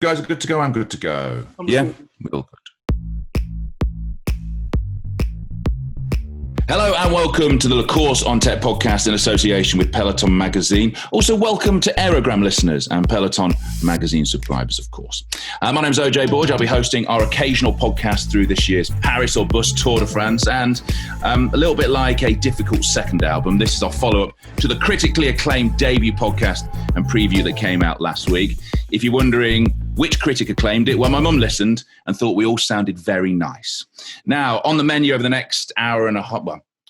guys are good to go. I'm good to go. Yeah, we're all good. Hello and welcome to the Course on Tête podcast in association with Peloton magazine. Also welcome to Aerogram listeners and Peloton magazine subscribers, of course. My name is OJ Borge. I'll be hosting our occasional podcast through this year's Paris or Bust Tour de France, and a little bit like a difficult second album, this is our follow-up to the critically acclaimed debut podcast and preview that came out last week. If you're wondering which critic acclaimed it, well, my mum listened and thought we all sounded very nice. Now, on the menu over the next hour and a half,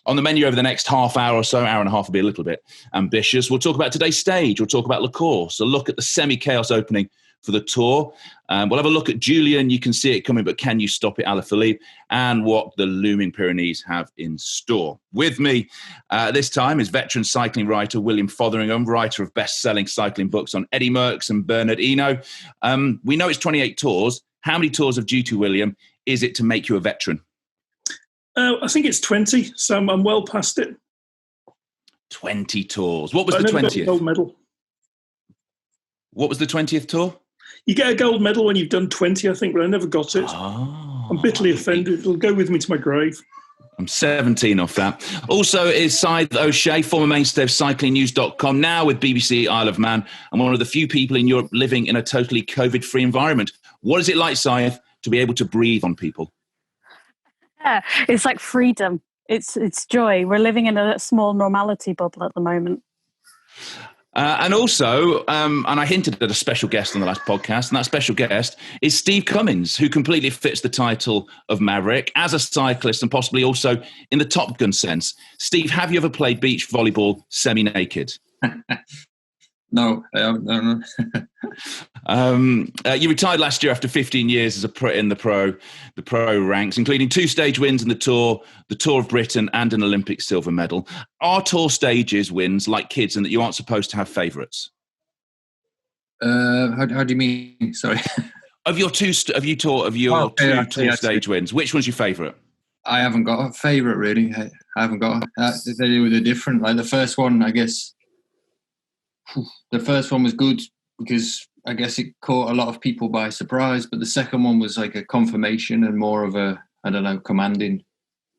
on the menu over the next half hour or so, hour and a half will be a little bit ambitious. We'll talk about today's stage. We'll talk about Le Course, a look at the semi-chaos opening for the Tour. We'll have a look at Julian. You can see it coming, but can you stop it, Alaphilippe? And what the looming Pyrenees have in store. With me this time is veteran cycling writer William Fotheringham, writer of best-selling cycling books on Eddy Merckx and Bernard Hinault. We know it's 28 tours. How many tours of duty, William, is it to make you a veteran? I think it's 20, so I'm well past it. 20 tours. What was the 20th? Got a gold medal. What was the 20th tour? You get a gold medal when you've done 20, I think, but I never got it. Oh, I'm bitterly offended. It'll go with me to my grave. I'm 17 off that. Also is Scythe O'Shea, former mainstay of cyclingnews.com, now with BBC Isle of Man, and one of the few people in Europe living in a totally COVID-free environment. What is it like, Scythe, to be able to breathe on people? Yeah, it's like freedom. It's joy. We're living in a small normality bubble at the moment. And also, and I hinted at a special guest on the last podcast, and that special guest is Steve Cummings, who completely fits the title of Maverick as a cyclist and possibly also in the Top Gun sense. Steve, have you ever played beach volleyball semi-naked? No, I haven't. You retired last year after 15 years as in the pro ranks, including 2 stage wins in the Tour of Britain, and an Olympic silver medal. Are Tour stages wins like kids, and that you aren't supposed to have favourites? How do you mean? Sorry. Of your two stage wins, which one's your favourite? I haven't got a favourite really. I haven't got. They were different. Like the first one, I guess. The first one was good because I guess it caught a lot of people by surprise, but the second one was like a confirmation and more of a, I don't know, commanding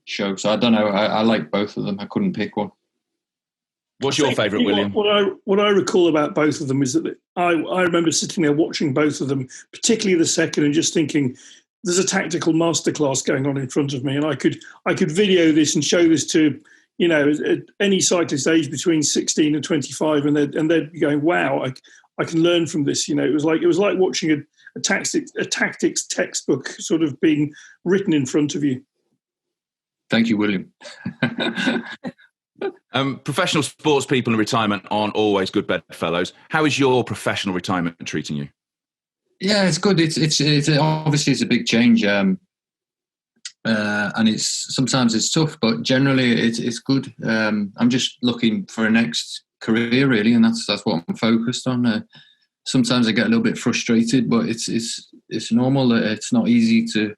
show. So I don't know. I like both of them. I couldn't pick one. What's your favourite, William? What I recall about both of them is that I remember sitting there watching both of them, particularly the second, and just thinking, there's a tactical masterclass going on in front of me, and I could video this and show this to, you know, any cyclist age between 16 and 25, and they'd be going, wow, I can learn from this. You know, it was like watching a tactics textbook sort of being written in front of you. Thank you, William. Professional sports people in retirement aren't always good bedfellows. How is your professional retirement treating you? Yeah, it's good. It's obviously it's a big change. And sometimes it's tough, but generally it's good. I'm just looking for a next career really, and that's what I'm focused on. Sometimes I get a little bit frustrated, but it's normal. It's not easy to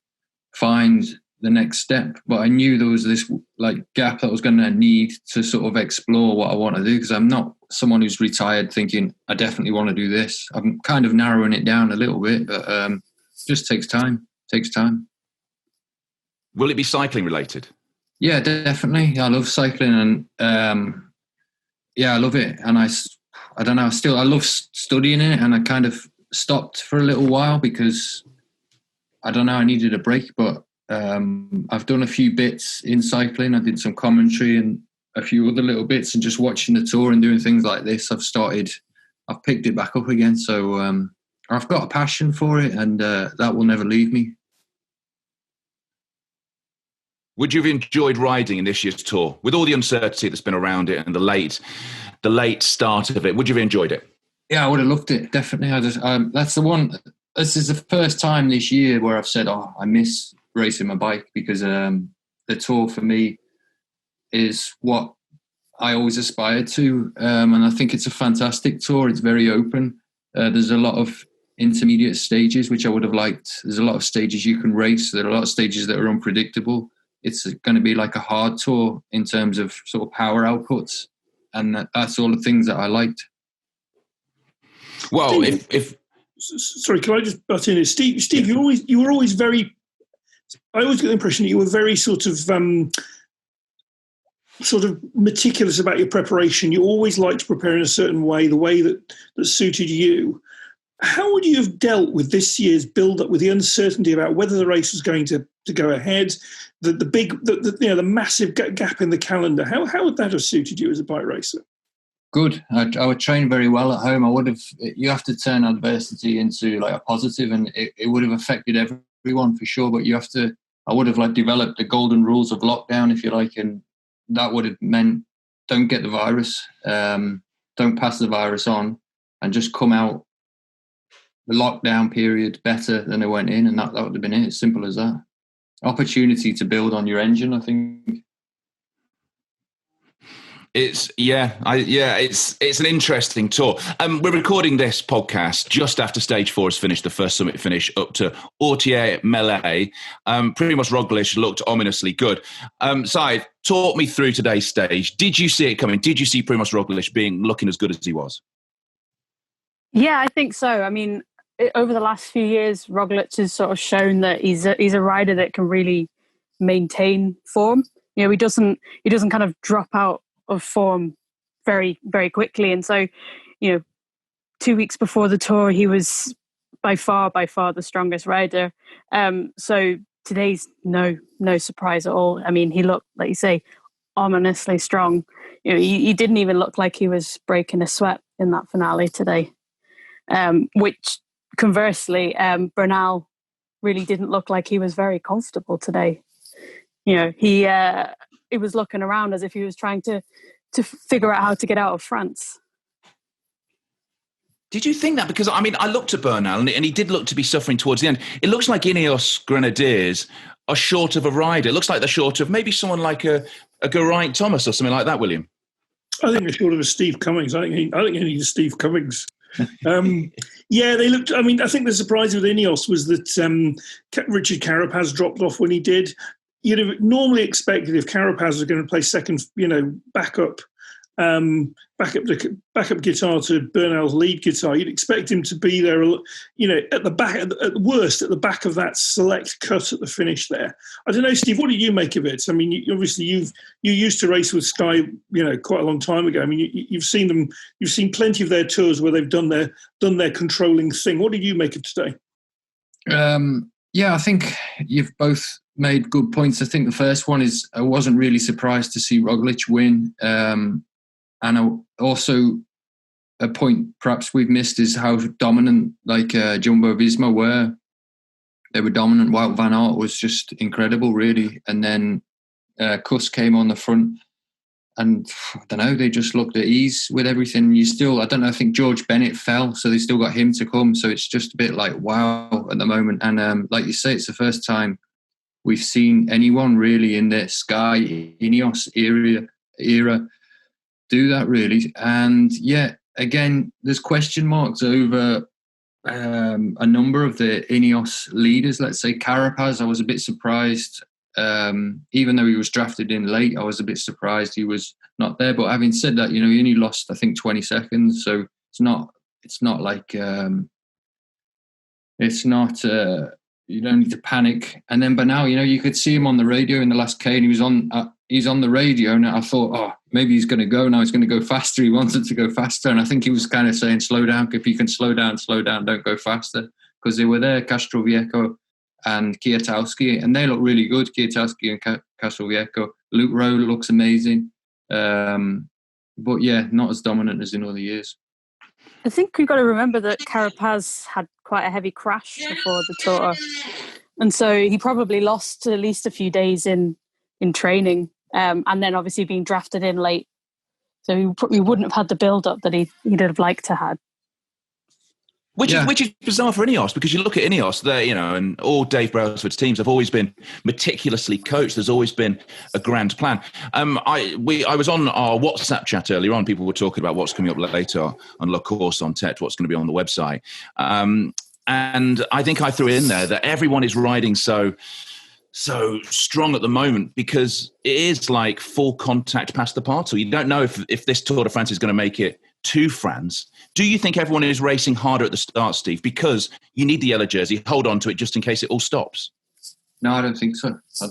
find the next step, but I knew there was this like gap that I was going to need to sort of explore what I want to do, because I'm not someone who's retired thinking I definitely want to do this. I'm kind of narrowing it down a little bit, but just takes time. Will it be cycling related? Yeah, definitely. I love cycling, and I love it. And I don't know. I love studying it, and I kind of stopped for a little while because I don't know. I needed a break, but I've done a few bits in cycling. I did some commentary and a few other little bits, and just watching the tour and doing things like this, I've picked it back up again. So I've got a passion for it, and that will never leave me. Would you have enjoyed riding in this year's Tour with all the uncertainty that's been around it and the late start of it? Would you have enjoyed it? Yeah, I would have loved it, definitely. That's the one. This is the first time this year where I've said, I miss racing my bike, because the Tour for me is what I always aspired to, and I think it's a fantastic Tour. It's very open. There's a lot of intermediate stages which I would have liked. There's a lot of stages you can race. There are a lot of stages that are unpredictable. It's going to be like a hard Tour in terms of sort of power outputs, and that's all the things that I liked. Well, if Sorry, can I just butt in here? Steve, you were always very. I always get the impression that you were very sort of meticulous about your preparation. You always liked to prepare in a certain way, the way that suited you. How would you have dealt with this year's build-up, with the uncertainty about whether the race was going to go ahead, the massive gap in the calendar? How would that have suited you as a bike racer? Good. I would train very well at home. You have to turn adversity into like a positive, and it would have affected everyone for sure. But I would have developed the golden rules of lockdown, if you like, and that would have meant don't get the virus, don't pass the virus on, and just come out the lockdown period better than they went in, and that would have been it. As simple as that. Opportunity to build on your engine, I think. It's an interesting tour. We're recording this podcast just after stage 4 has finished, the first summit finish up to Ortier-Melay. Primož Roglič looked ominously good. Said, talk me through today's stage. Did you see it coming? Did you see Primož Roglič looking as good as he was? Yeah, I think so. I mean, over the last few years, Roglič has sort of shown that he's a rider that can really maintain form. You know, he doesn't kind of drop out of form very, very quickly. And so, 2 weeks before the tour, he was by far the strongest rider. So today's no surprise at all. I mean, he looked, like you say, ominously strong. He didn't even look like he was breaking a sweat in that finale today. Which conversely, Bernal really didn't look like he was very comfortable today. He was looking around as if he was trying to figure out how to get out of France. Did you think that? Because, I mean, I looked at Bernal and he did look to be suffering towards the end. It looks like Ineos Grenadiers are short of a rider. It looks like they're short of maybe someone like a Geraint Thomas or something like that, William. I think they're short of a Steve Cummings. I think he needs Steve Cummings. They looked. I mean, I think the surprise with Ineos was that Richard Carapaz dropped off when he did. You'd have normally expected, if Carapaz was going to play second, backup guitar to Bernal's lead guitar, you'd expect him to be there, at the back, at worst, at the back of that select cut at the finish there. I don't know, Steve, what did you make of it? I mean, you used to race with Sky, quite a long time ago. I mean, you've seen plenty of their tours where they've done their controlling thing. What did you make of today? I think you've both made good points. I think the first one is I wasn't really surprised to see Roglič win. And also a point perhaps we've missed is how dominant Jumbo-Visma were. They were dominant. Wout van Aert was just incredible, really. And then Kuss came on the front. And I don't know, they just looked at ease with everything. I don't know, I think George Bennett fell, so they still got him to come. So it's just a bit like, wow, at the moment. And like you say, it's the first time we've seen anyone really in the Sky Ineos era do that, really. And again, there's question marks over a number of the Ineos leaders. Let's say Carapaz, I was a bit surprised. Even though he was drafted in late, I was a bit surprised he was not there. But having said that, he only lost, I think, 20 seconds. So it's not like you don't need to panic. And then, but now, you could see him on the radio in the last K, and he's on the radio, and I thought, maybe he's going to go now. He's going to go faster. He wanted to go faster, and I think he was kind of saying, slow down. If you can slow down, don't go faster. Because they were there, Castroviejo and Kwiatkowski, and they look really good, Kwiatkowski and Castroviejo. Luke Rowe looks amazing. But not as dominant as in other years. I think we've got to remember that Carapaz had quite a heavy crash before the tour. And so he probably lost at least a few days in training. And then obviously being drafted in late. So he wouldn't have had the build-up that he'd have liked to have. Which is bizarre for Ineos, because you look at Ineos, and all Dave Brailsford's teams have always been meticulously coached. There's always been a grand plan. I was on our WhatsApp chat earlier on. People were talking about what's coming up later on La Course on Tête, what's going to be on the website. And I think I threw in there that everyone is riding so strong at the moment because it is like full contact past the parcel. You don't know if this Tour de France is going to make it to France. Do you think everyone is racing harder at the start, Steve? Because you need the yellow jersey, hold on to it just in case it all stops. No, I don't think so. I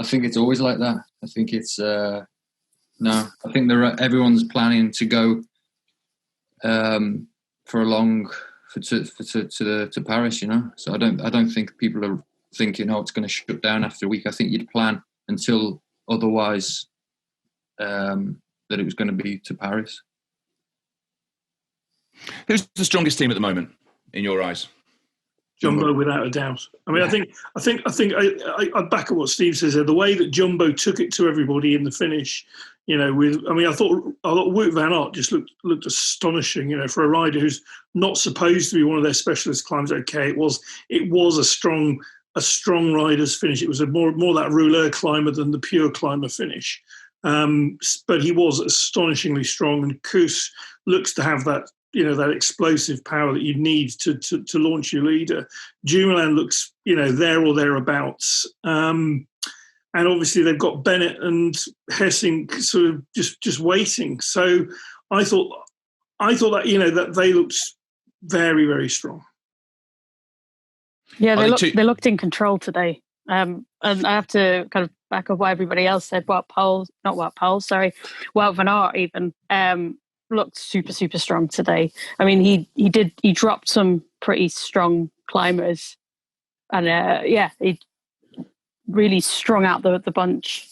think it's always like that. I think it's no. I think everyone's planning to go to Paris. So I don't think people are thinking, it's going to shut down after a week. I think you'd plan until otherwise that it was going to be to Paris. Who's the strongest team at the moment in your eyes? Jumbo, without a doubt. I mean, I back at what Steve says there. The way that Jumbo took it to everybody in the finish, I thought Wout van Aert just looked astonishing. For a rider who's not supposed to be one of their specialist climbs. Okay, it was a strong rider's finish. It was more that rouleur climber than the pure climber finish. But he was astonishingly strong, and Kuss looks to have that. That explosive power that you need to launch your leader. Dumoulin looks, there or thereabouts. And obviously they've got Bennett and Hessing sort of just waiting. So I thought that, that they looked very, very strong. Yeah, they looked in control today. And I have to kind of back up what everybody else said. Wout van Aert even. Looked super, super strong today. I mean, he dropped some pretty strong climbers, and he really strung out the bunch.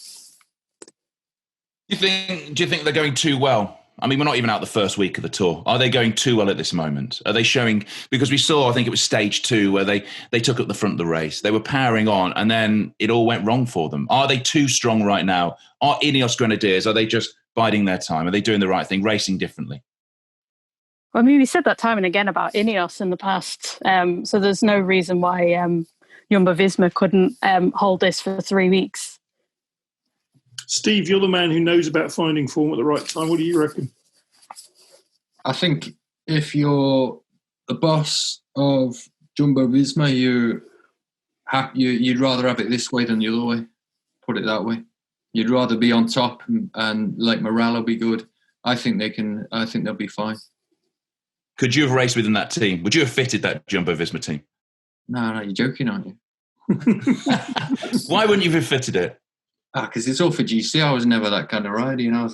Do you think they're going too well? I mean, we're not even out the first week of the Tour. Are they going too well at this moment? Are they showing, because we saw, I think it was stage 2 where they took up the front of the race. They were powering on and then it all went wrong for them. Are they too strong right now? Are Ineos Grenadiers, are they just biding their time? Are they doing the right thing, racing differently? Well, I mean, we said that time and again about Ineos in the past. So there's no reason why Jumbo-Visma couldn't hold this for 3 weeks. Steve, you're the man who knows about finding form at the right time. What do you reckon? I think if you're the boss of Jumbo-Visma, you'd rather have it this way than the other way. Put it that way. You'd rather be on top and like morale will be good. I think they'll be fine. Could you have raced within that team? Would you have fitted that Jumbo-Visma team? No, you're joking, aren't you? Why wouldn't you have fitted it? Because it's all for GC. I was never that kind of rider. I was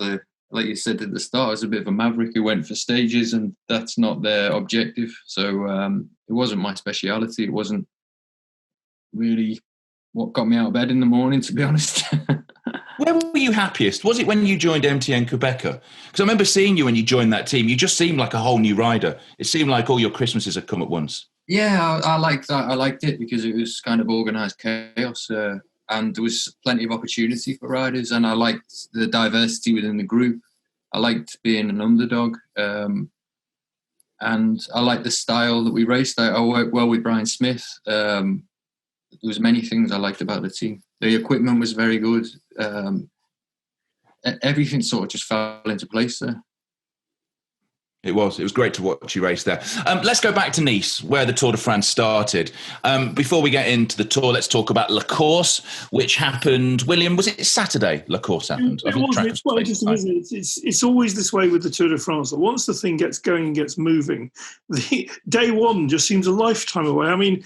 like you said at the start, I was a bit of a maverick who went for stages, and that's not their objective. So it wasn't my speciality. It wasn't really what got me out of bed in the morning, to be honest. Where were you happiest? Was it when you joined MTN Quebecer? Because I remember seeing you when you joined that team. You just seemed like a whole new rider. It seemed like all your Christmases had come at once. Yeah, I liked that. I liked it because it was kind of organised chaos. And there was plenty of opportunity for riders, and I liked the diversity within the group. I liked being an underdog, and I liked the style that we raced. I worked well with Brian Smith. There was many things I liked about the team. The equipment was very good. Everything sort of just fell into place there. It was great to watch you race there. Let's go back to Nice, where the Tour de France started. Before we get into the Tour, let's talk about La Course, which happened. William, was it Saturday? La Course happened. It's quite interesting, isn't it? It's always this way with the Tour de France. That once the thing gets going and gets moving, the day one just seems a lifetime away. I mean,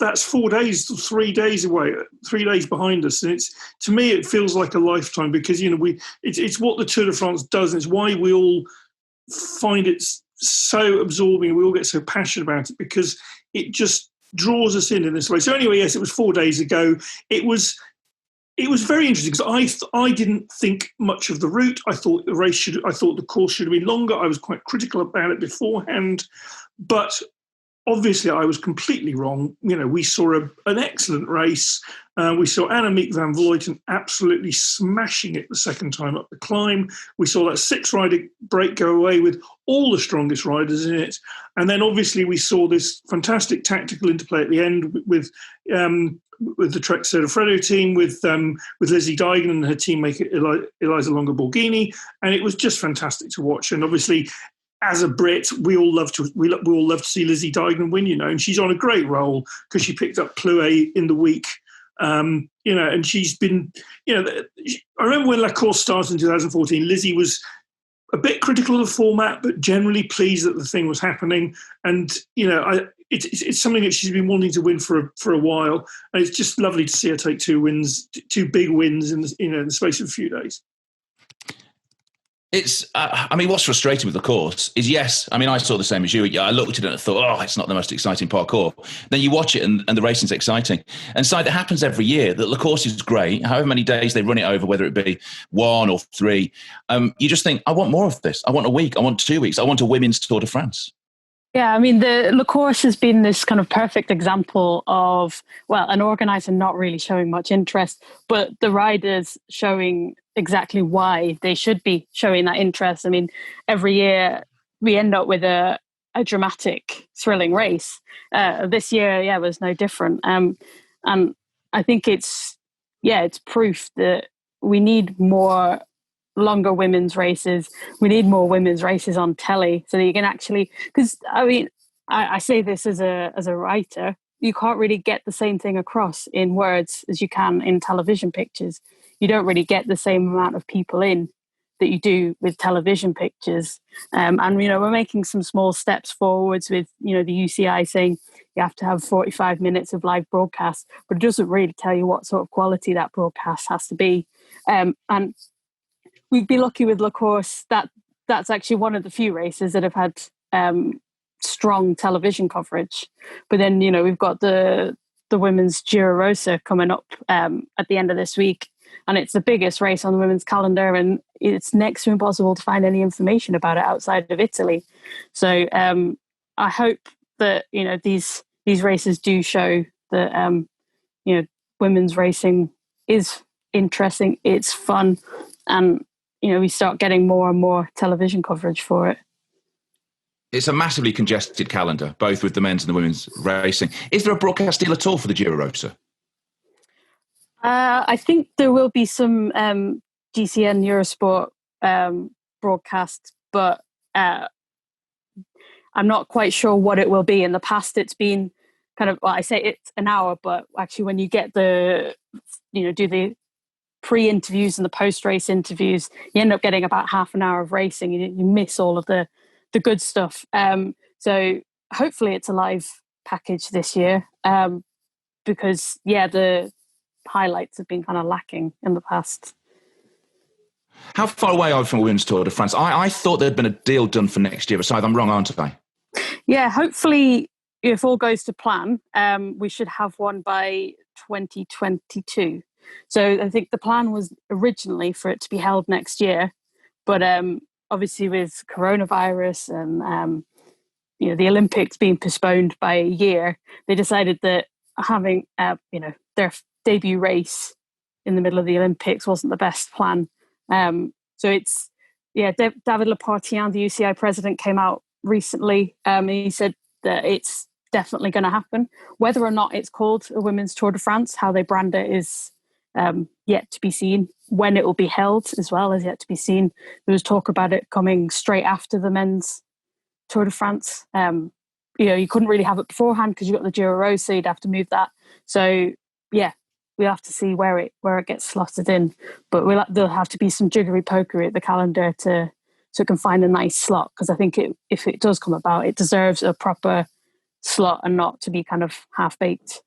that's 4 days, 3 days away, 3 days behind us, and to me it feels like a lifetime because it's what the Tour de France does, and it's why we all find it so absorbing. We all get so passionate about it because it just draws us in this way. So anyway, yes, it was 4 days ago. It was very interesting because I didn't think much of the route. I thought the course should have been longer. I was quite critical about it beforehand, but obviously I was completely wrong. We saw an excellent race. We saw Annemiek van Vleuten absolutely smashing it the second time up the climb. We saw that 6-rider break go away with all the strongest riders in it. And then obviously we saw this fantastic tactical interplay at the end with the Trek Segafredo team, with Lizzie Deignan and her teammate Elisa Longo-Borghini. And it was just fantastic to watch. And obviously, as a Brit, we all love to see Lizzie Deignan win, and she's on a great roll because she picked up Plouay in the week, and she's been, I remember when La Course started in 2014, Lizzie was a bit critical of the format, but generally pleased that the thing was happening. And, it's something that she's been wanting to win for a while. And it's just lovely to see her take two big wins in the space of a few days. It's, what's frustrating with the course is, yes, I saw the same as you. I looked at it and thought, it's not the most exciting parkour. Then you watch it and the racing's exciting. And so it happens every year that the course is great. However many days they run it over, whether it be 1 or 3, you just think, I want more of this. I want a week. I want 2 weeks. I want a women's Tour de France. Yeah, the course has been this kind of perfect example of, an organizer not really showing much interest, but the riders showing exactly why they should be showing that interest. Every year we end up with a dramatic, thrilling race. This year, was no different. And I think it's proof that we need more longer women's races. We need more women's races on telly so that you can actually, because I say this as a writer, you can't really get the same thing across in words as you can in television pictures. You don't really get the same amount of people in that you do with television pictures. And we're making some small steps forwards with, the UCI saying you have to have 45 minutes of live broadcast, but it doesn't really tell you what sort of quality that broadcast has to be. And we'd be lucky with La Course that's actually one of the few races that have had strong television coverage. But then, we've got the women's Giro Rosa coming up at the end of this week. And it's the biggest race on the women's calendar, and it's next to impossible to find any information about it outside of Italy. So I hope that these races do show that women's racing is interesting, it's fun, and we start getting more and more television coverage for it. It's a massively congested calendar, both with the men's and the women's racing. Is there a broadcast deal at all for the Giro Rosa? I think there will be some GCN Eurosport broadcast, but I'm not quite sure what it will be. In the past, it's been kind of, I say it's an hour, but actually when you get do the pre-interviews and the post-race interviews, you end up getting about half an hour of racing. You miss all of the good stuff. So hopefully it's a live package this year because, the highlights have been kind of lacking in the past. How far away are we from Women's Tour de France? I thought there'd been a deal done for next year, aside I'm wrong, aren't I? Yeah, hopefully, if all goes to plan, we should have one by 2022. So I think the plan was originally for it to be held next year, but obviously with coronavirus and the Olympics being postponed by a year, they decided that having their debut race in the middle of the Olympics wasn't the best plan. So it's David Lepartien, the UCI president, came out recently. He said that it's definitely going to happen. Whether or not it's called a Women's Tour de France, how they brand it is yet to be seen. When it will be held as well is yet to be seen. There was talk about it coming straight after the men's Tour de France. You couldn't really have it beforehand because you got the Giro Rosa, so you'd have to move that. So we'll have to see where it gets slotted in. But there'll have to be some jiggery pokery at the calendar so it can find a nice slot, because I think if it does come about, it deserves a proper slot and not to be kind of half-baked.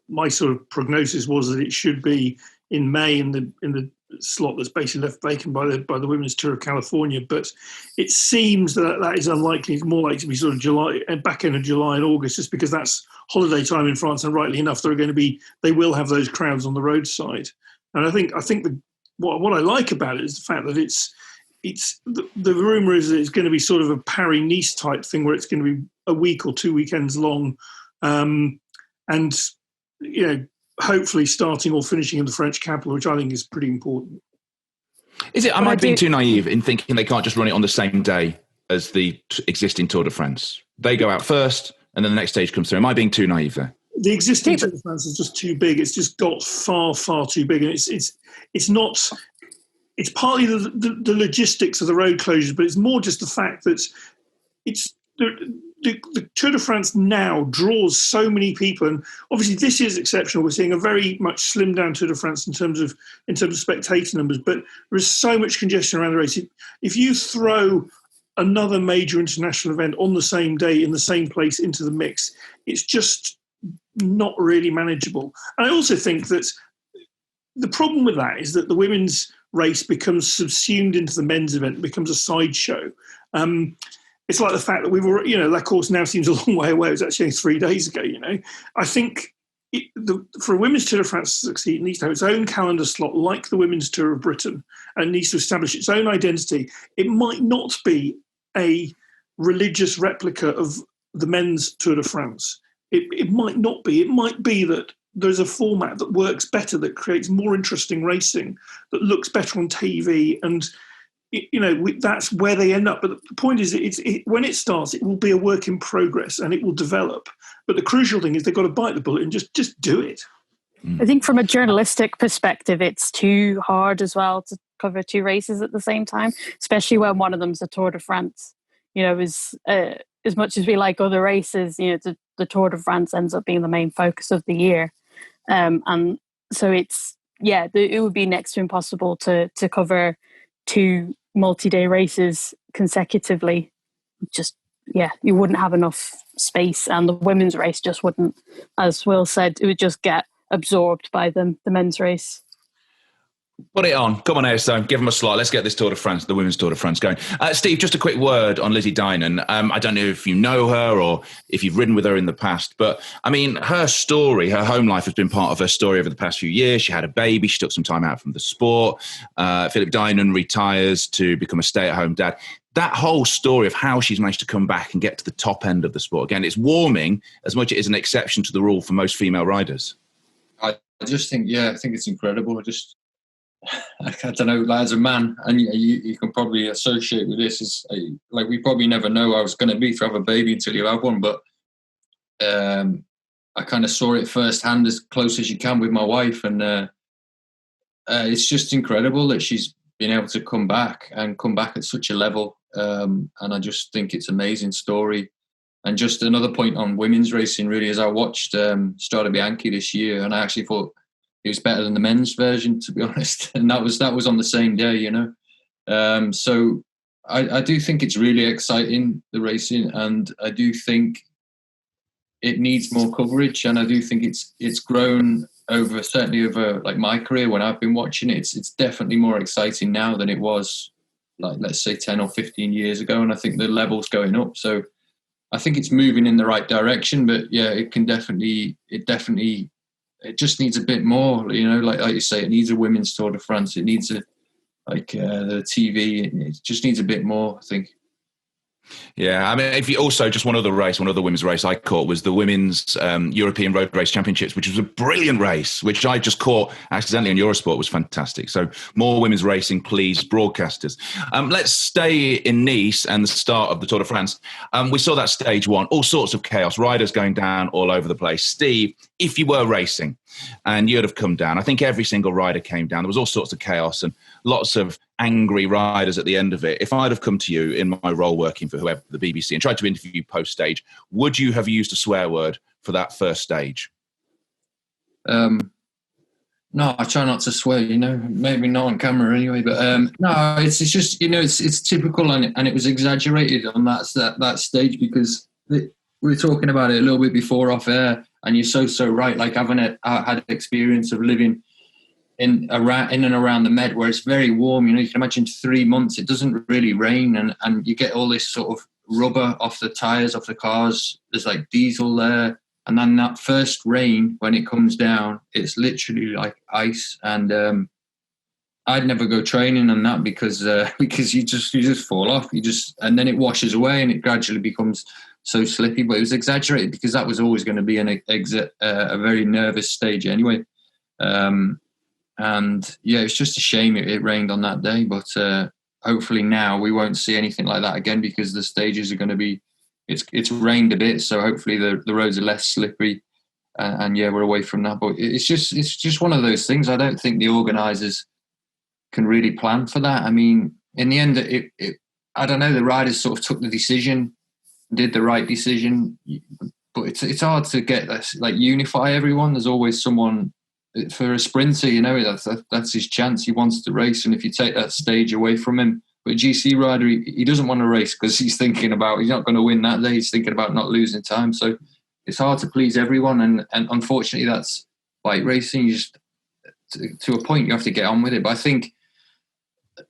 My sort of prognosis was that it should be in May in the slot that's basically left vacant by the Women's Tour of California, but it seems that is unlikely. It's more likely to be sort of July, back end of July and August, just because that's holiday time in France, and rightly enough, they will have those crowds on the roadside. And I think what I like about it is the fact that it's the rumour is that it's going to be sort of a Paris-Nice type thing, where it's going to be a week or 2 weekends long, and hopefully starting or finishing in the French capital, which I think is pretty important. Is it? Am I being too naive in thinking they can't just run it on the same day as the existing Tour de France? They go out first, and then the next stage comes through. Am I being too naive there? The existing Tour de France is just too big. It's just got far, far too big, and it's not. It's partly the logistics of the road closures, but it's more just the fact that it's the Tour de France now draws so many people, and obviously this is exceptional. We're seeing a very much slimmed down Tour de France in terms of spectator numbers, but there is so much congestion around the race. If you throw another major international event on the same day in the same place into the mix, it's just not really manageable. And I also think that the problem with that is that the women's race becomes subsumed into the men's event, becomes a sideshow. It's like the fact that we've already, that course now seems a long way away. It was actually 3 days ago, I think for a women's Tour de France to succeed, it needs to have its own calendar slot like the Women's Tour of Britain, and needs to establish its own identity. It might not be a religious replica of the men's Tour de France. It might not be. It might be that there's a format that works better, that creates more interesting racing, that looks better on TV, and that's where they end up. But the point is, when it starts, it will be a work in progress and it will develop. But the crucial thing is they've got to bite the bullet and just do it. I think from a journalistic perspective, it's too hard as well to cover 2 races at the same time, especially when one of them's a Tour de France. As much as we like other races, the Tour de France ends up being the main focus of the year. And so it would be next to impossible to cover 2 multi-day races consecutively. You wouldn't have enough space, and the women's race just wouldn't, as Will said, it would just get absorbed by the men's race. Put it on. Come on, Airstone. Give them a slot. Let's get this Tour de France, the Women's Tour de France, going. Steve, just a quick word on Lizzie Deignan. I don't know if you know her or if you've ridden with her in the past, but I mean, her story, her home life has been part of her story over the past few years. She had a baby. She took some time out from the sport. Philip Deignan retires to become a stay-at-home dad. That whole story of how she's managed to come back and get to the top end of the sport. Again, it's warming as much as it is an exception to the rule for most female riders. I just think, I think it's incredible. I don't know, as a man, and you can probably associate with this, is like we probably never know how it's going to be to have a baby until you have one, but I kind of saw it firsthand as close as you can with my wife, and it's just incredible that she's been able to come back at such a level, and I just think it's an amazing story. And just another point on women's racing really is I watched Strade Bianche this year, and I actually thought it was better than the men's version, to be honest. And that was on the same day, So I do think it's really exciting, the racing, and I do think it needs more coverage. And I do think it's grown certainly over like my career when I've been watching it. It's definitely more exciting now than it was, like, let's say 10 or 15 years ago. And I think the level's going up. So I think it's moving in the right direction. But yeah, it just needs a bit more, like you say, it needs a women's Tour de France. It needs the TV. It just needs a bit more, I think. Yeah, I mean, if you also, just one other women's race I caught was the Women's European Road Race Championships, which was a brilliant race, which I just caught accidentally on Eurosport. Was fantastic. So more women's racing, please, broadcasters. Let's stay in Nice and the start of the Tour de France. We saw that stage 1, all sorts of chaos, riders going down all over the place. Steve, if you were racing and you'd have come down, I think every single rider came down. There was all sorts of chaos and lots of angry riders at the end of it. If I'd have come to you in my role working for whoever, the BBC, and tried to interview you post-stage, would you have used a swear word for that first stage? No, I try not to swear, maybe not on camera anyway, but no, it's just, it's typical, and it was exaggerated on that stage, because we were talking about it a little bit before off air, and you're so right, like having had experience of living in and around the Med, where it's very warm. You can imagine 3 months, it doesn't really rain, and you get all this sort of rubber off the tyres, off the cars. There's like diesel there. And then that first rain, when it comes down, it's literally like ice. And I'd never go training on that because you just fall off. And then it washes away and it gradually becomes so slippy. But it was exaggerated because that was always going to be a very nervous stage anyway. And yeah, it's just a shame it rained on that day. But hopefully now we won't see anything like that again, because the stages are going to be, it's rained a bit. So hopefully the roads are less slippery. And yeah, we're away from that. But it's just one of those things. I don't think the organisers can really plan for that. I mean, in the end, I don't know, the riders sort of took the decision did the right decision. But it's hard to get this, like, unify everyone. There's always someone for a sprinter, you know, that's his chance. He wants to race, and if you take that stage away from him, but a GC rider, he doesn't want to race because he's thinking about, he's not going to win that day. He's thinking about not losing time. So it's hard to please everyone, and unfortunately, that's bike racing. You just, to a point, you have to get on with it. But I think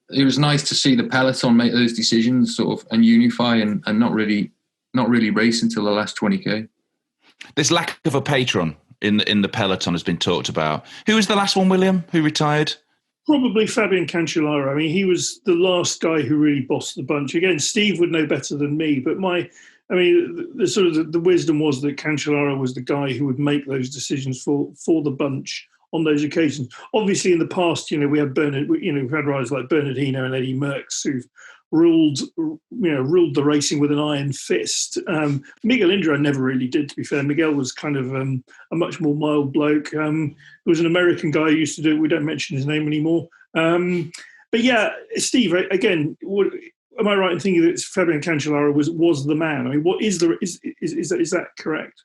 it was nice to see the peloton make those decisions, sort of, and unify, and not really race until the last 20k. This lack of a patron in the peloton has been talked about. Who was the last one, William, who retired? Probably Fabian Cancellara. I mean, he was the last guy who really bossed the bunch. Again, Steve would know better than me, but the sort of the wisdom was that Cancellara was the guy who would make those decisions for the bunch on those occasions. Obviously, in the past, you know, we had we've had riders like Bernardino and Eddie Merckx who've ruled the racing with an iron fist. Miguel Indra never really did, to be fair. Miguel was kind of a much more mild bloke. There was an American guy who used to do it. We don't mention his name anymore. But yeah, Steve, again, am I right in thinking that Fabian Cancellara was the man? I mean, what is that correct?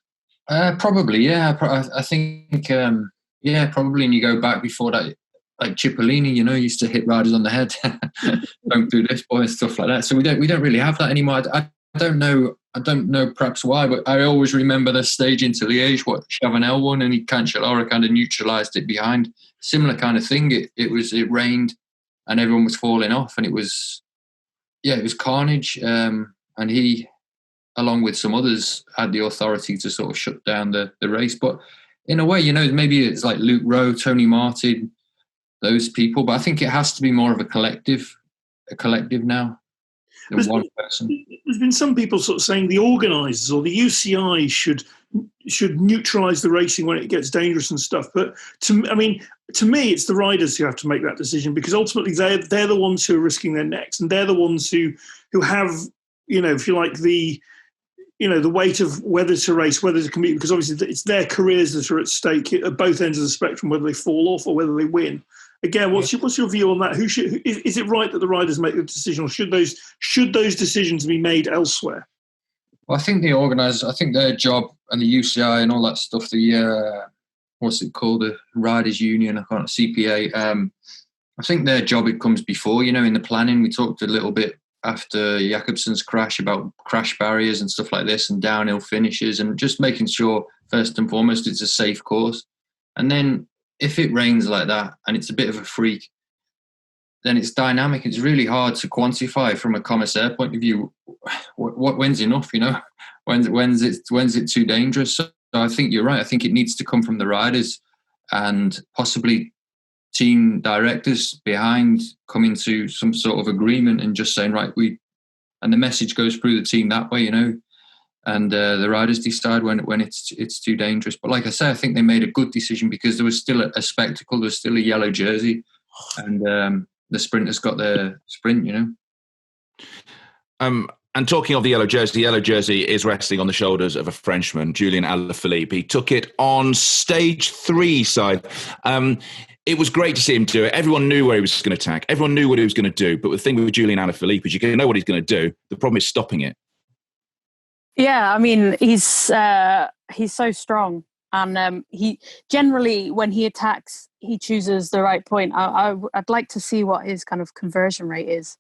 Probably, yeah. I think, probably. And you go back before that, like Cipollini, you know, used to hit riders on the head, don't do this, boy, and stuff like that. So we don't really have that anymore. I don't know perhaps why, but I always remember the stage into Liège, what Chavanel won, and Cancellara kind of neutralised it behind. Similar kind of thing. It rained, and everyone was falling off, and it was carnage. And he, along with some others, had the authority to sort of shut down the race. But in a way, you know, maybe it's like Luke Rowe, Tony Martin, those people, but I think it has to be more of a collective now than one person. There's been some people sort of saying the organisers or the UCI should neutralise the racing when it gets dangerous and stuff. But to me, it's the riders who have to make that decision, because ultimately they're the ones who are risking their necks, and they're the ones who have, you know, if you like, the weight of whether to race, whether to compete, because obviously it's their careers that are at stake at both ends of the spectrum, whether they fall off or whether they win. Again, what's your view on that? Is it right that the riders make the decision, or should those decisions be made elsewhere? Well, I think the organisers, I think their job, and the UCI and all that stuff, the what's it called, the Riders Union, I can't, CPA. I think their job, it comes before, you know, in the planning. We talked a little bit after Jakobsen's crash about crash barriers and stuff like this, and downhill finishes, and just making sure first and foremost it's a safe course. And then if it rains like that and it's a bit of a freak, then it's dynamic. It's really hard to quantify from a commissaire point of view. When's enough, you know? When's it too dangerous? So I think you're right. I think it needs to come from the riders, and possibly team directors behind coming to some sort of agreement and just saying, right, and the message goes through the team that way, you know, and the riders decide when it's too dangerous. But like I say, I think they made a good decision, because there was still a spectacle. There's still a yellow jersey, and the sprinters got their sprint, you know. And talking of the yellow jersey is resting on the shoulders of a Frenchman, Julien Alaphilippe. He took it on stage 3 side. It was great to see him do it. Everyone knew where he was going to attack. Everyone knew what he was going to do. But the thing with Julien Alaphilippe is you know what he's going to do. The problem is stopping it. Yeah, I mean, he's so strong. And he generally, when he attacks, he chooses the right point. I'd like to see what his kind of conversion rate is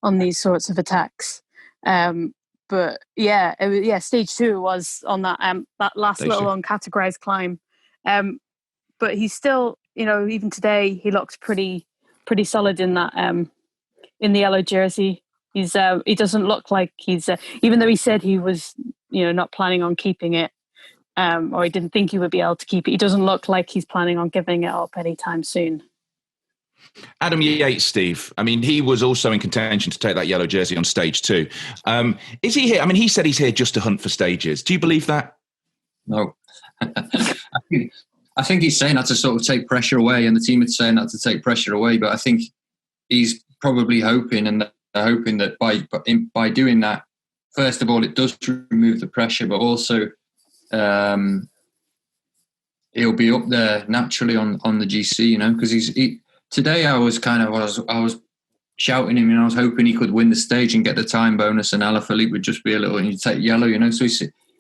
on these sorts of attacks. But stage 2 was on that last Stage little 2. uncategorized climb. But he's still, you know, even today he looks pretty solid in that in the yellow jersey. He doesn't look like he's even though he said he was, you know, not planning on keeping it, or he didn't think he would be able to keep it. He doesn't look like he's planning on giving it up anytime soon. Adam Yates, Steve. I mean, he was also in contention to take that yellow jersey on stage 2. Is he here? I mean, he said he's here just to hunt for stages. Do you believe that? No. I think he's saying that to sort of take pressure away, and the team is saying that to take pressure away. But I think he's probably hoping that by doing that, first of all, it does remove the pressure, but also he'll be up there naturally on the GC, you know, because today I was shouting him, I was hoping he could win the stage and get the time bonus, and Alaphilippe would just be a little, and he'd take yellow, so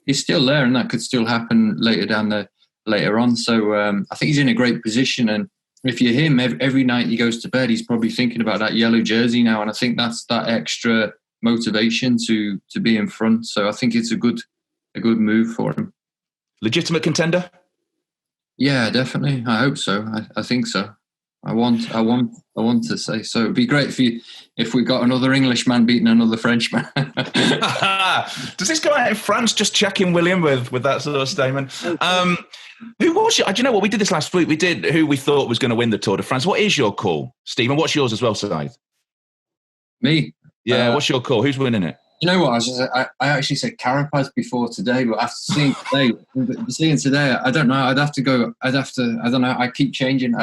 he's still there, and that could still happen later on. So I think he's in a great position, and if you're him, every night he goes to bed, he's probably thinking about that yellow jersey now, and I think that's that extra motivation to be in front. So I think it's a good move for him. Legitimate contender? Yeah, definitely. I hope so. I think so. I want to say so. It'd be great if we got another Englishman beating another Frenchman. Does this go out in France? Just checking William with that sort of statement. Who was you? Do you know what? We did this last week. We did who we thought was going to win the Tour de France. What is your call, Stephen? What's yours as well, Scythe? Me? Yeah, what's your call? Who's winning it? You know what? I actually said Carapaz before today, but after seeing today, I don't know. I don't know. I keep changing.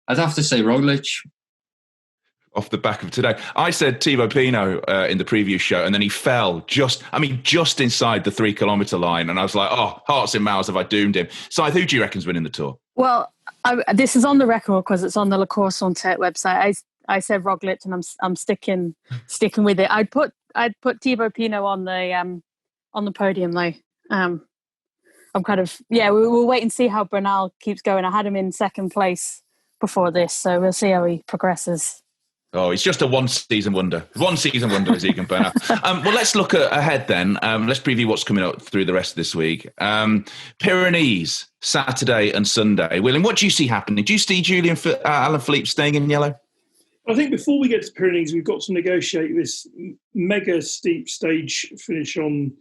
I'd have to say Roglic. Off the back of today. I said Thibaut Pinot in the previous show, and then he fell just inside the 3 kilometre line. And I was like, oh, hearts in mouths, have I doomed him? Scythe, who do you reckon's winning the Tour? Well, this is on the record because it's on the La Course on Tête website. I said Roglic, and I'm sticking with it. I'd put Thibaut Pinot on the podium though. I'm kind of we'll wait and see how Bernal keeps going. I had him in second place before this, so we'll see how he progresses. Oh, he's just a one-season wonder. One-season wonder as Egan Bernal. Well, let's look ahead then. Let's preview what's coming up through the rest of this week. Pyrenees, Saturday and Sunday. William, what do you see happening? Do you see Alaphilippe staying in yellow? I think before we get to Pyrenees, we've got to negotiate this mega steep stage finish on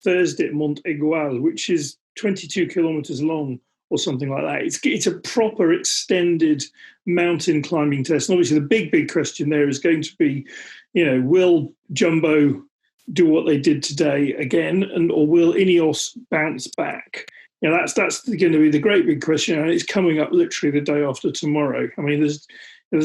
Thursday at Mont Aigual, which is 22 kilometres long or something like that. It's a proper extended mountain climbing test. And obviously the big question there is going to be, will Jumbo do what they did today again, or will Ineos bounce back? That's going to be the great big question, and it's coming up literally the day after tomorrow. I mean, there's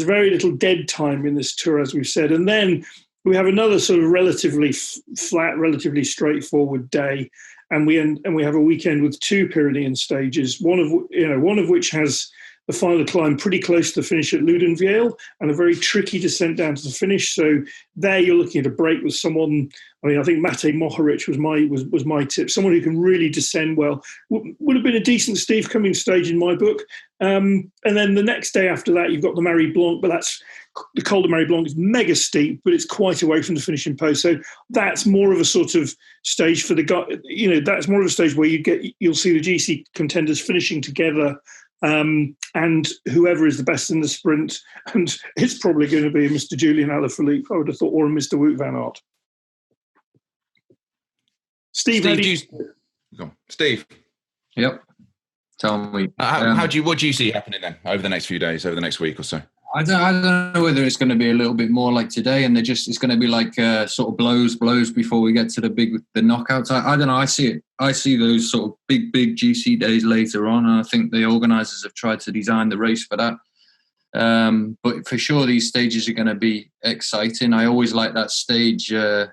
very little dead time in this tour, as we've said. And then we have another sort of relatively flat, relatively straightforward day. And we have a weekend with 2 Pyrenean stages, one of which has the final climb pretty close to the finish at Ludenviel and a very tricky descent down to the finish. So there you're looking at a break with someone. I mean, I think Matej Mohoric was my tip. Someone who can really descend well. Would have been a decent Steve Cummings stage in my book. And then the next day after that, you've got the Marie Blanc, but the Col de Marie Blanc is mega steep, but it's quite away from the finishing post. So that's more of a sort of stage for the guy. That's more of a stage where you'll see the GC contenders finishing together. And whoever is the best in the sprint, and it's probably going to be a Mr. Julian Alaphilippe, I would have thought, or a Mr. Wout van Aert. Steve. Steve. Yep. Tell me. What do you see happening then over the next few days, over the next week or so? I don't know whether it's going to be a little bit more like today, and it's going to be like sort of blows before we get to the knockouts. I don't know. I see it. I see those sort of big GC days later on, and I think the organisers have tried to design the race for that. But for sure, these stages are going to be exciting. I always like that stage 8,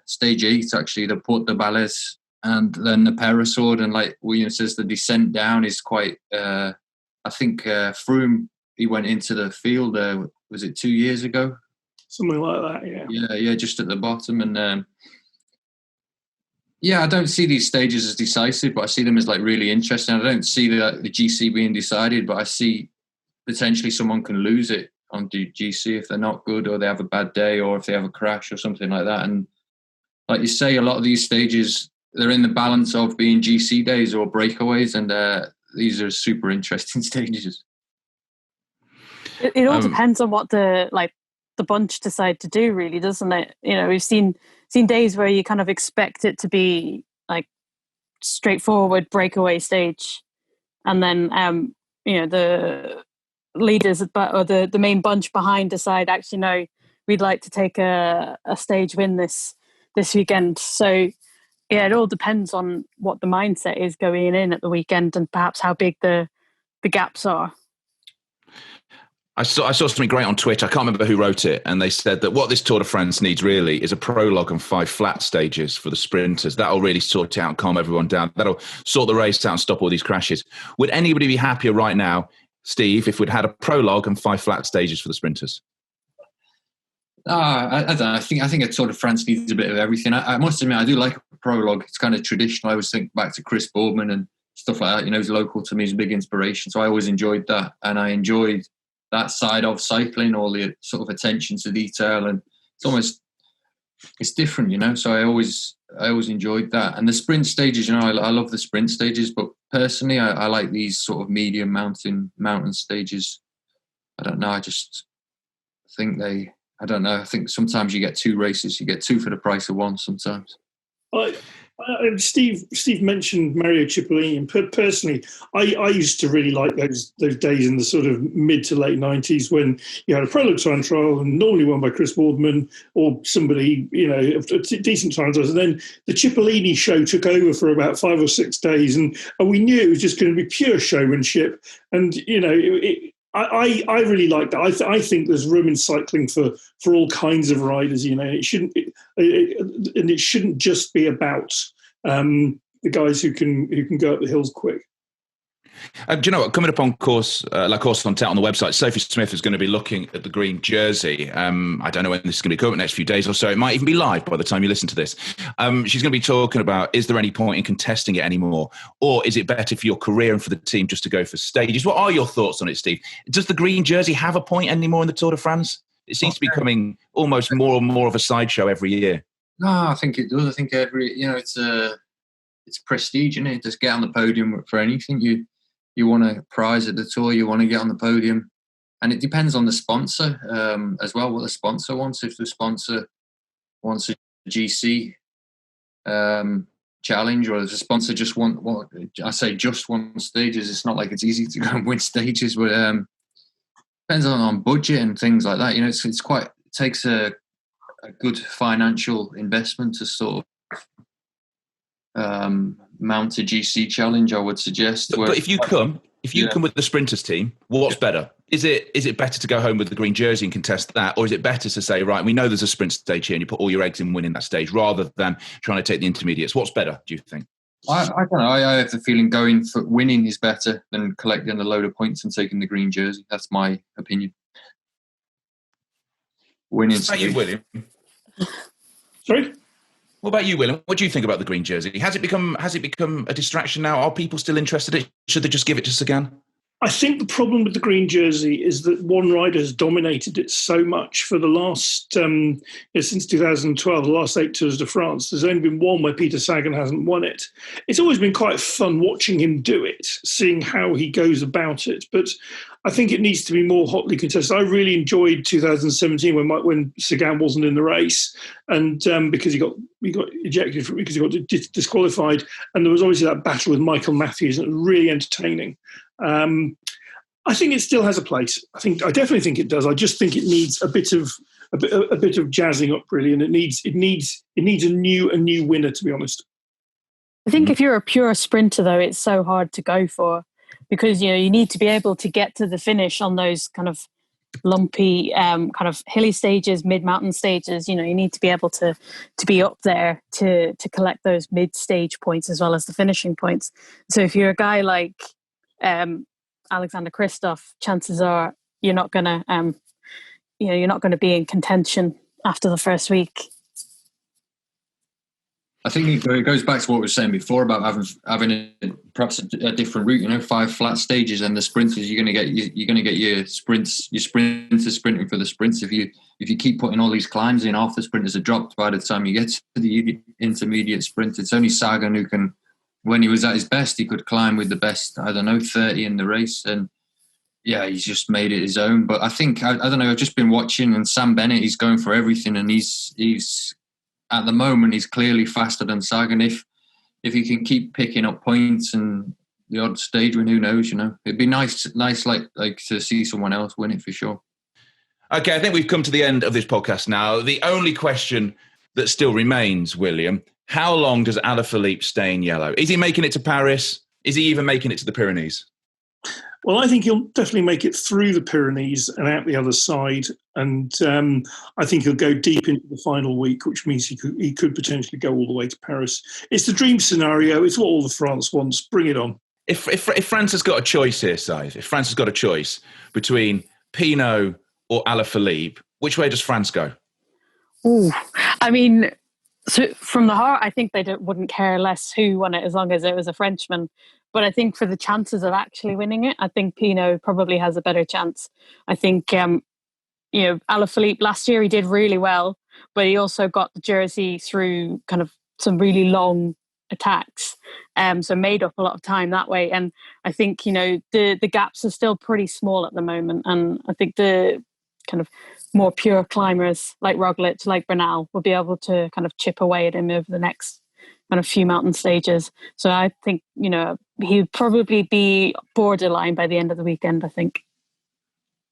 actually, the Porte de Balais, and then the Peyresourde, and like William says, the descent down is quite. I think Froome. He went into the field, was it 2 years ago? Something like that, yeah. Yeah, just at the bottom. And I don't see these stages as decisive, but I see them as like really interesting. I don't see the GC being decided, but I see potentially someone can lose it on the GC if they're not good, or they have a bad day, or if they have a crash or something like that. And like you say, a lot of these stages, they're in the balance of being GC days or breakaways, and these are super interesting stages. It all depends on what the bunch decide to do, really, doesn't it? We've seen days where you kind of expect it to be like straightforward breakaway stage, and then the leaders or the main bunch behind decide, actually no, we'd like to take a stage win this weekend. So it all depends on what the mindset is going in at the weekend, and perhaps how big the gaps are. I saw something great on Twitter. I can't remember who wrote it. And they said that what this Tour de France needs really is a prologue and 5 flat stages for the sprinters. That'll really sort it out and calm everyone down. That'll sort the race out and stop all these crashes. Would anybody be happier right now, Steve, if we'd had a prologue and 5 flat stages for the sprinters? I don't know. I think a Tour de France needs a bit of everything. I must admit, I do like a prologue. It's kind of traditional. I always think back to Chris Boardman and stuff like that. You know, he's local to me. He's a big inspiration. So I always enjoyed that. And I enjoyed that side of cycling, all the sort of attention to detail. And it's different, you know. So I always enjoyed that. And the sprint stages, you know, I love the sprint stages. But personally, I like these sort of medium mountain stages. I don't know. I just think I don't know. I think sometimes you get two races. You get two for the price of one sometimes. Steve mentioned Mario Cipollini, and personally, I used to really like those days in the sort of mid to late 90s when you had a prologue time trial and normally won by Chris Boardman or somebody, you know, a decent time trial. And then the Cipollini show took over for about 5 or 6 days, and we knew it was just going to be pure showmanship. And, you know, I really like that. I think there's room in cycling for all kinds of riders. You know, it shouldn't just be about the guys who can go up the hills quick. Do you know what? Coming up on course, La Course on Tête on the website, Sophie Smith is going to be looking at the green jersey. I don't know when this is going to be coming, next few days or so. It might even be live by the time you listen to this. She's going to be talking about, is there any point in contesting it anymore? Or is it better for your career and for the team just to go for stages? What are your thoughts on it, Steve? Does the green jersey have a point anymore in the Tour de France? It seems to be becoming almost more and more of a sideshow every year. No, I think it does. I think it's prestige, isn't it? Just get on the podium for anything. You want a prize at the Tour, you want to get on the podium. And it depends on the sponsor as well, what the sponsor wants. If the sponsor wants a GC challenge, or if the sponsor just want stages, it's not like it's easy to go and win stages, but depends on budget and things like that. You know, it takes a good financial investment to sort of mount a GC challenge, I would suggest. But if you come with the sprinters team, what's better? Is it better to go home with the green jersey and contest that, or is it better to say, right, we know there's a sprint stage here and you put all your eggs in winning that stage rather than trying to take the intermediates? What's better, do you think? I don't know. I have the feeling going for winning is better than collecting a load of points and taking the green jersey. That's my opinion. Winning. What about you, William? Sorry? What about you, William? What do you think about the green jersey? Has it become a distraction now? Are people still interested in it? Should they just give it to Sagan? I think the problem with the green jersey is that one rider has dominated it so much for the last, since 2012, the last 8 Tours de France. There's only been one where Peter Sagan hasn't won it. It's always been quite fun watching him do it, seeing how he goes about it. But I think it needs to be more hotly contested. I really enjoyed 2017 when Sagan wasn't in the race, and because he got ejected because he got disqualified, and there was obviously that battle with Michael Matthews, and it was really entertaining. I think it still has a place. I definitely think it does. I just think it needs a bit of jazzing up, really, and it needs a new winner, to be honest. I think if you're a pure sprinter, though, it's so hard to go for, because you need to be able to get to the finish on those kind of lumpy, kind of hilly stages, mid-mountain stages. You need to be able to be up there to collect those mid-stage points as well as the finishing points. So if you're a guy like Alexander Kristoff, chances are you're not gonna be in contention after the first week. I think it goes back to what we were saying before about having perhaps a different route. 5 flat stages, and the sprinters you're going to get your sprinters sprinting for the sprints. If you keep putting all these climbs in, half the sprinters are dropped by the time you get to the intermediate sprint. It's only Sagan who can. When he was at his best, he could climb with the best, 30 in the race. And yeah, he's just made it his own. But I think, I don't know, I've just been watching, and Sam Bennett, he's going for everything. And he's at the moment, he's clearly faster than Sagan. If he can keep picking up points and the odd stage win, who knows, It'd be nice like to see someone else win it for sure. Okay, I think we've come to the end of this podcast now. The only question that still remains, William, how long does Alaphilippe stay in yellow? Is he making it to Paris? Is he even making it to the Pyrenees? Well, I think he'll definitely make it through the Pyrenees and out the other side. And I think he'll go deep into the final week, which means he could potentially go all the way to Paris. It's the dream scenario. It's what all of France wants. Bring it on. If France has got a choice here, Saif, if France has got a choice between Pinot or Alaphilippe, which way does France go? Ooh, I mean, so from the heart, I think they wouldn't care less who won it as long as it was a Frenchman. But I think for the chances of actually winning it, I think Pinot probably has a better chance. I think, Alaphilippe last year, he did really well, but he also got the jersey through kind of some really long attacks. So made up a lot of time that way. And I think, the gaps are still pretty small at the moment. And I think the kind of more pure climbers like Roglic, like Bernal, will be able to kind of chip away at him over the next kind of few mountain stages. So I think, he'd probably be borderline by the end of the weekend, I think.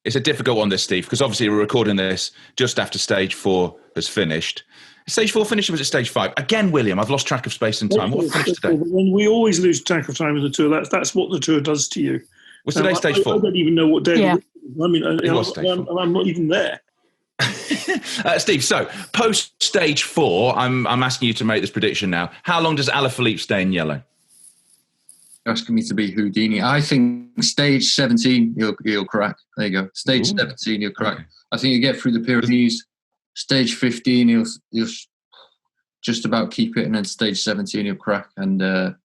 It's a difficult one, this, Steve, because obviously we're recording this just after stage 4 has finished. Stage 4 finished, or was it stage 5? Again, William, I've lost track of space and time. What finished today? We always lose track of time in the Tour. That's what the Tour does to you. Was today stage 4? I don't even know what day. Yeah. I mean, I'm not even there. Steve, so post stage 4, I'm asking you to make this prediction now. How long does Alaphilippe stay in yellow? Asking me to be Houdini. I think stage 17 he'll crack. There you go. Stage 17 he'll crack. Okay. I think he'll get through the Pyrenees. Stage 15 he'll just about keep it, and then stage 17 he'll crack. And there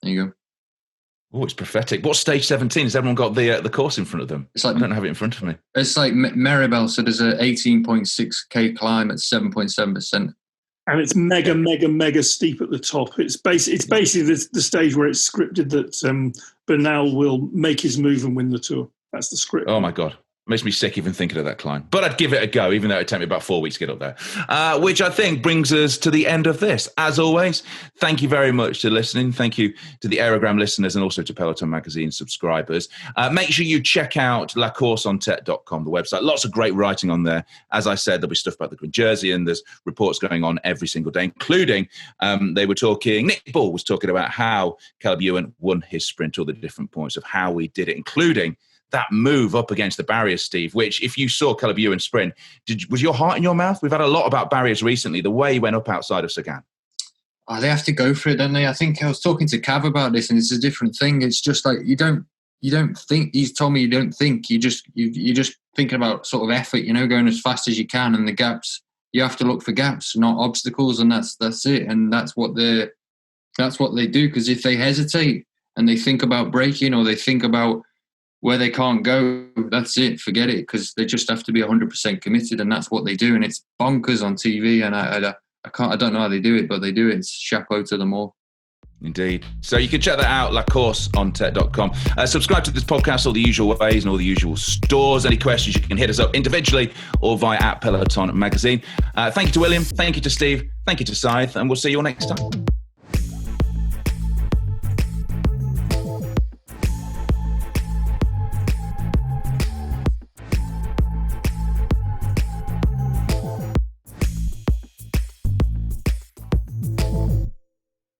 you go. Oh, it's prophetic. What's stage 17? Has everyone got the course in front of them? It's like, I don't have it in front of me. It's like Meribel. So there's a 18.6k climb at 7.7%. And it's mega steep at the top. It's basically the stage where it's scripted that Bernal will make his move and win the Tour. That's the script. Oh, my God. Makes me sick even thinking of that climb. But I'd give it a go, even though it took me about 4 weeks to get up there. Which I think brings us to the end of this. As always, thank you very much for listening. Thank you to the Aerogram listeners and also to Peloton Magazine subscribers. Make sure you check out lacourseontete.com, the website. Lots of great writing on there. As I said, there'll be stuff about the Green Jersey, and there's reports going on every single day, including Nick Ball was talking about how Caleb Ewan won his sprint, all the different points of how we did it, including that move up against the barriers, Steve, which if you saw Caleb Ewan sprint, was your heart in your mouth? We've had a lot about barriers recently, the way he went up outside of Sagan. Oh, they have to go for it, don't they? I think I was talking to Cav about this, and it's a different thing. It's just like you don't think. He's told me you don't think. You're just thinking about sort of effort, going as fast as you can, and the gaps. You have to look for gaps, not obstacles, and that's it. And that's what they do. Because if they hesitate and they think about braking, or they think about where they can't go, that's it. Forget it, because they just have to be 100% committed, and that's what they do. And it's bonkers on TV, and I don't know how they do it, but they do it. It's chapeau to them all. Indeed. So you can check that out, lacourseontete.com. Subscribe to this podcast all the usual ways and all the usual stores. Any questions, you can hit us up individually or via @Peloton Magazine. Thank you to William. Thank you to Steve. Thank you to Scythe. And we'll see you all next time.